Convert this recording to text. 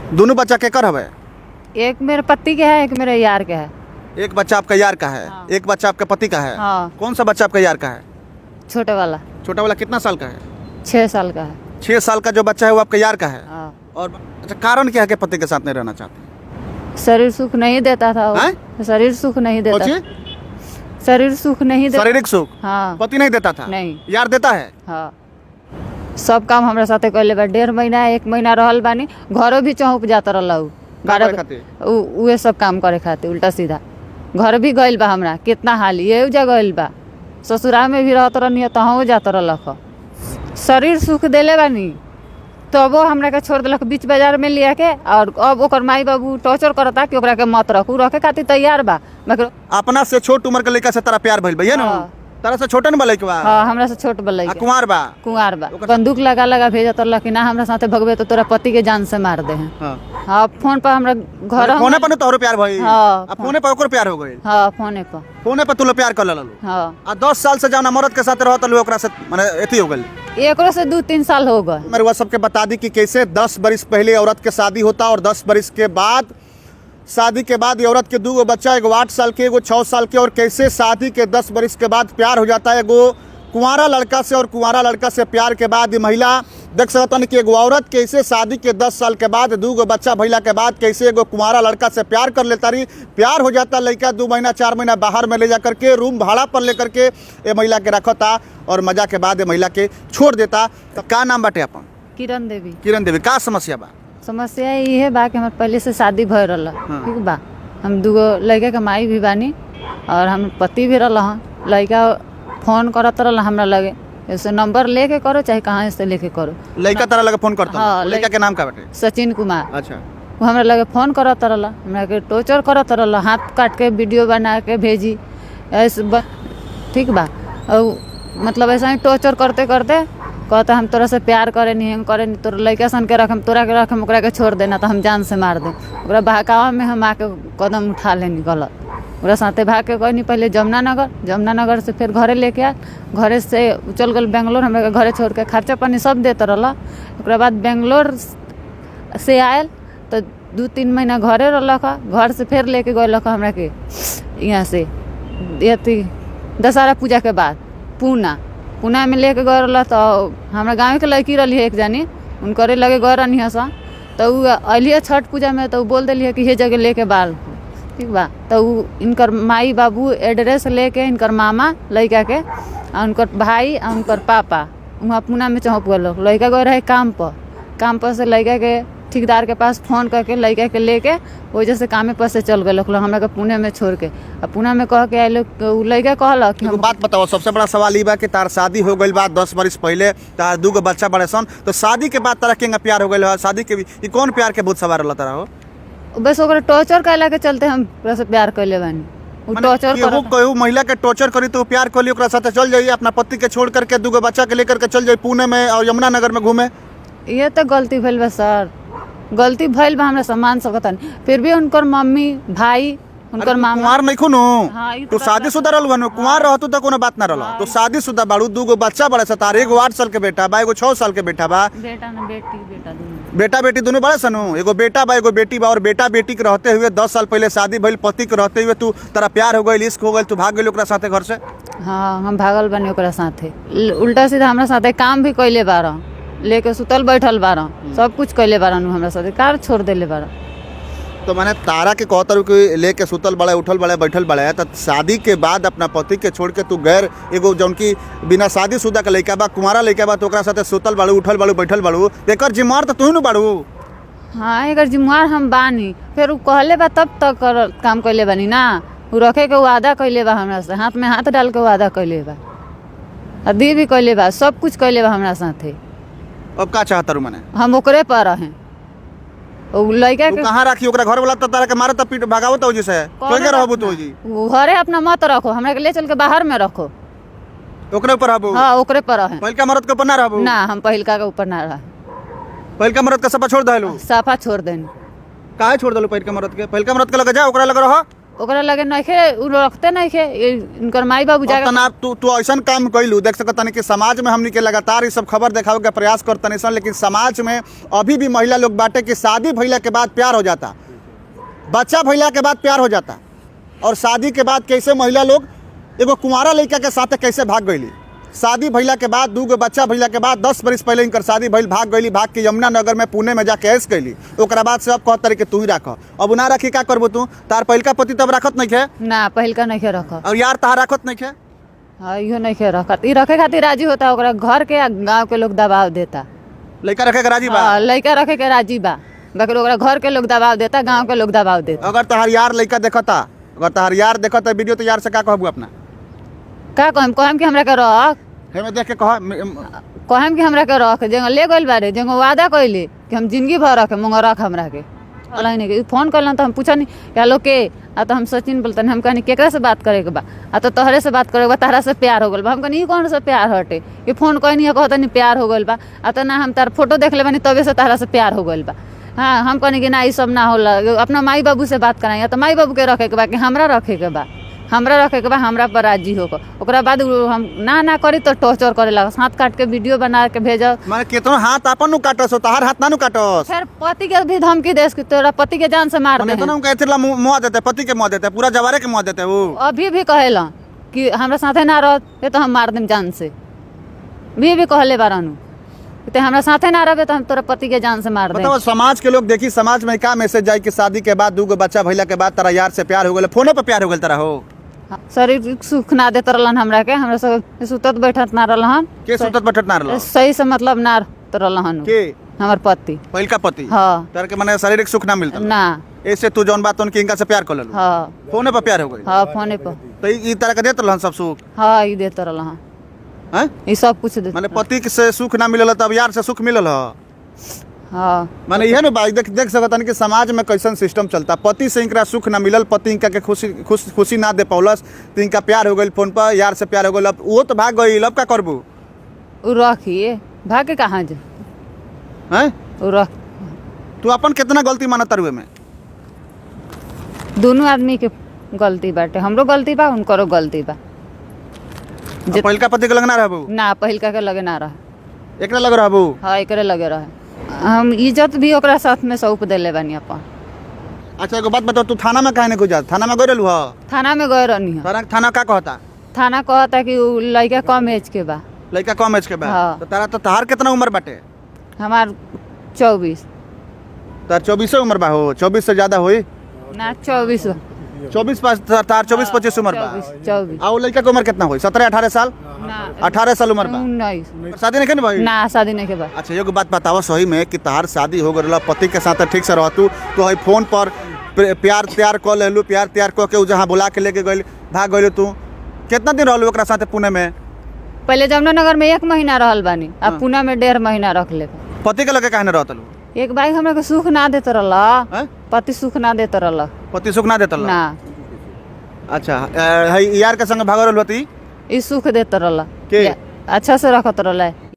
दोनों बच्चा केकर हवे? एक मेरे पति के है, एक मेरे यार के है। एक बच्चा आपका यार का है, हाँ। एक बच्चा आपके पति का है। हाँ। कौन सा बच्चा आपका यार का है? छोटे वाला छोटा वाला कितना साल का है? 6 साल का है। 6 साल का जो बच्चा है वो आपका यार का है। हाँ। और अच्छा, कारण क्या है कि पति के साथ नहीं रहना चाहते? शरीर सुख नहीं देता था वो। हैं? शरीर सुख नहीं देता। कौन शरीर सुख नहीं देता। शारीरिक सुख हाँ। पति नहीं देता था? नहीं। यार देता है? हाँ। सब काम हमरा साथे कैले बा। 1.5 महीना 1 महीना रहल बानी। घरों भी चौंक जाता रहल उ। करे खातिर? उहे सब काम करे खातिर उल्टा सीधा। घर भी गइल बा हमरा कितना हाल ये जगह गइल बा। ससुराल में भी रहत रहनी तहाँ जात रहलक। शरीर सुख देले बानी तो वो हमरा के छोड़ दिलक बीच बाजार में लिया के। और अब ओकर माई बाबू टॉर्चर करता कि ओकरा के मत रखू, रखे खातिर तैयार बा मगर अपना से छोट उम्र के लड़का से तारा प्यार भइल भैया ना? हाँ। तारा से छोटन बा लड़का? हाँ हमरा से छोट बा लइका। कुंवार बा? कुंवार बा। बंदूक लगा लगा भेजत रहल कि ना हमरा साथे भगवे तो तोरा पति के जान से मार दे हैं। हाँ। हाँ फोन पर हमरा घर फोने पर तोहरो प्यार भइल? हाँ। अब फोने पर ओकर प्यार हो गइल? हाँ फोने पर। फोने पर तू लोग प्यार कर ललू? हाँ। आ 10 साल से जाना मर्द के साथ रहत लू ओकरा से माने एथी हो गइल? एकरो से 2-3 साल हो गए। मेरे वह सबके बता दी कि कैसे 10 बरिस पहले औरत के शादी होता और 10 बरिस के बाद शादी के बाद ये औरत के 2 बच्चा, एगो 8 साल के एगो 6 साल के, और कैसे शादी के 10 बरिस के बाद प्यार हो जाता है एगो कुंवारा लड़का से। और कुंवारा लड़का से प्यार के बाद ये महिला देख सकता कि एगो औरत कैसे शादी के 10 साल के बाद 2 बच्चा भइला के बाद कैसे एगो कुंवारा लड़का से प्यार कर लेता रही। प्यार हो जाता लड़का 2 महीना 4 महीना बाहर में ले जा करके रूम भाड़ा पर ले करके ये महिला के रखता और मजा के बाद ये महिला के छोड़ देता। तो का नाम बाटे अपन? किरण देवी। किरण देवी। का समस्या बा? समस्या ये बा कि हमारे पहले से शादी भय रहा। हाँ। ठीक बा। हम 2 लड़के के माई भी बानी और हम पति भी रहा। लड़का फोन करत रहा हमरा लगे, ऐसे नंबर लेके करो चाहे कहाँ से लेके करो। लड़का तारा लगे फोन करता? हाँ, लड़का के नाम का बाटे? सचिन कुमार। अच्छा। वो हमरा लगे फोन करत रहला, हमरा के टॉर्चर करत रहला, हाथ काट के वीडियो बना के भेजी ऐसे ठीक बा। और मतलब ऐसा ही टॉर्चर करते करते कहता हम तोरा से प्यार करे नहीं, हम करे नहीं, तोरा लड़का सन के रखम, तोरा के रखम, ओकरा के छोड़ देना तो हम जान से मार दे। ओकरा बहकावा में हम आके कदम उठा लेनी गलत। ओकरा साथे भाग के कहनी पहले जमुना नगर से फिर घरे लेके आ। घरे से चल गल बेंगलोर, हमरा के घरे छोड़ के खर्चा पानी सब देते रहला। ओकरा बाद बेंगलोर से आयल तो 2-3 महीना घरे रहलक। घर से फिर लेके गलक हमरा के यहाँ से अथी दशहरा पूजा के बाद पूना में लेके गए रहा। तो हमारा गाँव के लड़की रही एक जानी, उनकरे लगे गए रहनी हसा। तो अलिए छठ पूजा में तो बोल दिली कि ये जगह लेके बाल ठीक बा। तो इनकर माई बाबू एड्रेस लेके इनकर मामा लड़का के और उनकर भाई और उनकर पापा वहाँ पूना में चौंक गए। लड़का गए रहे काम पर से लड़का के ठेकेदार के पास फोन करके लड़का के लेके वजह से कामे पर से चल गए हमरा के पुणे में छोड़ के। अब पुणे में कह के आए लड़का कहल कि हम बात बताओ। सबसे बड़ा सवाल ये बा कि तार शादी हो गई बा 10 बरिस पहले, तार 2 बच्चा बड़े सन, तो शादी के बाद तारा केंगा प्यार हो गई? शादी के भी ये कौन प्यार के भूत सवार तारा हो? बस ओकरा टॉर्चर कैला के चलते हम ओकरा से प्यार कैले बानी। उ टॉर्चर केहू महिला के टॉर्चर करी तो प्यार करी, ओकरा साथे चल जाइए अपना पति के छोड़ करके 2 बच्चा के लेकर के चल जाइए पुणे में और यमुना नगर में घूमे। ये तो गलती भइल बा सर, गलती भइल बा हमरा सम्मान सकता नहीं। फिर भी उनकर मम्मी भाई उनकर मामा कुंवार नहीं खुनु? हाँ, ई तो शादीशुदा रहलू हनु? कुंवार रहतू तो कोनो बात ना रहल। तो शादीशुदा बाड़ू, 2 बच्चा बड़े सतार, एगो 8 साल के बेटा बा, एगो 6 साल के बेटा बा। बेटा ना बेटा दोनों। बेटा बेटी दोनों बड़े सनु? एगो बेटा बा एगो बेटी बा। और बेटा बेटी के रहते हुए 10 साल पहले शादी भइल, पति के रहते हुए तू तारा प्यार हो गइल, इश्क हो गइल, तू भाग गइल ओकरा साथे घर से? हाँ हम भागल बानी ओकरा साथे। उल्टा सीधा हमरा साथे काम भी कैले बारह, लेके सुतल बैठल बारह, सब कुछ कैले बारह हमरा साथे, कार छोड़ देले बारह। तो मैंने तारा के कहतर कि लेके सुतल बड़े, उठल बड़े, बैठल बड़े, तो शादी के बाद अपना पति के छोड़ के तू गैर एगो जौन की बिना शादीशुदा के लड़का बा, कुंवारा लड़का बा, तो ओकरा साथे सुतल बाड़ू, उठल बाड़ू, बैठल बाड़ू, एकर जिम्मेवार तो तू ही बाड़ू। हाँ एकर जिम्मेवार हम बानी। फिर उ कहले बा तब तक काम कैले बानी ना। उ रखे के वादा कैले बा हमरा से, हाथ में हाथ डाल के वादा कैले बा, अदी भी कैले बा, सब कुछ कैले बा हमरा साथे। अब का चाहता रू मने? हम ओकरे पर रहे। ओ लड़का के कहाँ राखी ओकरा? घर वाला तो तारा के मारत पीट भगावत हो जैसे कोई के रहबू तो जी? घरे अपना मत रखो, हमरा के ले चल के बाहर में रखो। ओकरे ऊपर रहबू? हाँ ओकरे पर रहे। पहिलका मरद के ऊपर ना रहबू? ना हम पहिलका के ऊपर ना रह। पहिलका मरद के सब छोड़ दहलू? साफा छोड़ देनी। काहे छोड़ दलू पहिलका मरद के? पहिलका मरद के लगे जा ओकरा लगे रह। ओकरा लगे नइखे उ रखते नइखे इनकर माई बाबू अब जाके तना तू ऐसन काम कैलू देख सकत तनी कि समाज में हमनी के लगातार ये सब खबर देखावे के प्रयास करतनी सन, लेकिन समाज में अभी भी महिला लोग बाटे कि शादी भइला के बाद प्यार हो जाता, बच्चा भइला के बाद प्यार हो जाता, और शादी के बाद कैसे महिला लोग एगो कुंवारा लड़का के साथ कैसे भाग गईली। शादी भइला के बाद 2 गो बच्चा भइला के बाद 10 बरस पहले इनकर शादी भइल, भाग गईली, भाग के यमुना नगर में पुणे में जाके ऐश कैली। ओकरा बाद से अब कहत तरी कि तू ही राख, अब ना रखी का करबो तू? तार पहिलका पति तब रखत नहीं खे ना पहिलका नइखे रखत, और यार तहार रखत नहीं खे। हाँ इहो नइखे रखत। ई रखे खातिर राजी होता, ओकरा घर के आ गाँव के लोग दबाव देता। लड़का रखे के राजी बा? हाँ लइका रखे के राजी बा, बाकी ओकरा घर के लोग दबाव देता, गाँव के लोग दबाव देता। अगर तहार यार लड़का देखता, अगर तहार यार देखता वीडियो, तो यार से का कहबू अपना? का कहम कि हमरा के रख, हेमे देख के कह कहम कि हमरा के रख, जंग ले गइल बारे, जंग वादा कइले कि हम जिंदगी भर रखे, मंग रख हमरा के। नहीं के फोन करलन तो हम पूछनी हेलो के, आ तो हम सचिन बोलतन, हम कहनी केकरा से बात करे के बा, आ तो तोहरे से बात करे के बा, तहरा से प्यार हो गइल बा। हम कहनी ई कौन सा प्यार हटे कि फोन कहनी है कहतनी प्यार हो गइल बा, आ तो ना हम तार फोटो देख ले बानी तबे से तहरा से प्यार हो गइल बा। हाँ हम कहनी कि ना ई सब ना होला, अपना माई बाबू से बात कराई, या तो माई बाबू के रखे के बा कि हमरा रखे के बा, हमरा रखे के बा, हमरा पर राजी होकर। ओकरा बाद हम ना करी तो टॉर्चर करे लगा, हाथ काट के वीडियो बना के भेजो। माने केतनो हाथ अपन नु काटस, तहार हाथ ना नु काटस। फिर पति के भी धमकी देस कि तोरा पति के जान से मार दे। माने कहते ला मुआ देते, पति के मुआ देते, पूरा जवारे के मुआ देते। वो अभी भी कहेला कि हमरा साथे ना रह ये तो हम मार देम जान से, भी कहले बारनु ते हमरा साथे ना रहबे तो हम तोरा पति के जान से मार दे। बताओ समाज के लोग देखी, समाज में का मैसेज जाए कि शादी के बाद 2 गो बच्चा भइला के बाद तारा यार से प्यार हो गेल, फोनो पे प्यार हो गेल तारा हो। शरीर सुख ना देत रहलन हमरा के, हमरा सब सुतत बैठत ना रहलन। के सुतत बैठत ना रहल? सही से मतलब ना रहलन के हमर पति, पहिलका पति। हाँ तार के माने शारीरिक सुख ना मिलता ना, ऐसे तू जौन बात उनकी इनका से प्यार कर लेलू, हाँ फोने पे प्यार हो गई। हाँ फोने पर, तो ई तरह के देत रहलन सब सुख? हाँ ई देत रहलन, हैं ई सब कुछ देत। माने पति से सुख ना मिलल तब यार से सुख मिलल ह। हाँ माने यह ना बात देख सकतन कि समाज में कैसन सिस्टम चलता, पति से इनका सुख ना मिलल, पति इनका के खुशी ना दे पौलस, तो इनका प्यार हो गई फोन पर, यार से प्यार हो गई, अब वो तो भाग गई, अब का करबू? उ रखिए भाग के कहाँ जे हैं उ रख। तू अपन कितना गलती मानत तारुए में? दोनों आदमी के गलती बाटे, हमरो गलती बा, उनकरो गलती बा। पहिलका पति के लग ना रहबू? ना पहिलका के लगे ना रहे, एकरा लग रहबू? हाँ एकरे लगे रहे। हम इज्जत भी ओकरा साथ में सौंप देले बानी अपन। अच्छा एगो बात बताओ, तू थाना में काहे नहीं गुजर? थाना में गए रहलू ह? थाना में गए रहनी है, थाना का कहता? थाना कहता कि उ लड़का कम एज के बा। लड़का कम एज के बा? हाँ। तो तारा तो तहार कितना उम्र बाटे? हमार 24 तार 24 उम्र बा हो? 24 से ज्यादा होई ना, 24 24 पास तार 24-25 उम्र बा। 24 आ वो लड़का के उम्र कितना होई? 17-18 साल? ना 18 साल उम्र बा? 19 शादी नहीं भाई? ना शादी नहीं के बा। अच्छा एगो बात बताओ सही में कि तहार शादी हो गई, पति के साथ ठीक से रहतू, तो हई फोन पर प्यार त्यार कर लेलू, प्यार त्यार कऽ के जहाँ बुला के लेके गइल, भाग गइल, तू कितना दिन रहलू ओकरा साथे पुणे में? पहले जमुनानगर में 1 महीना रहल बानी, अब पुणे में 1.5 महीना रख ले। पति के लगे काहे न रहतलू? एक बाइक हमरा के सुख ना देत रहला, हैं? पति सुख ना देत रहला पति सुख ना देतल? ना, अच्छा हई यार के संग भागल रहलू? ई सुख देत रहला, के? अच्छा से रखत रहला।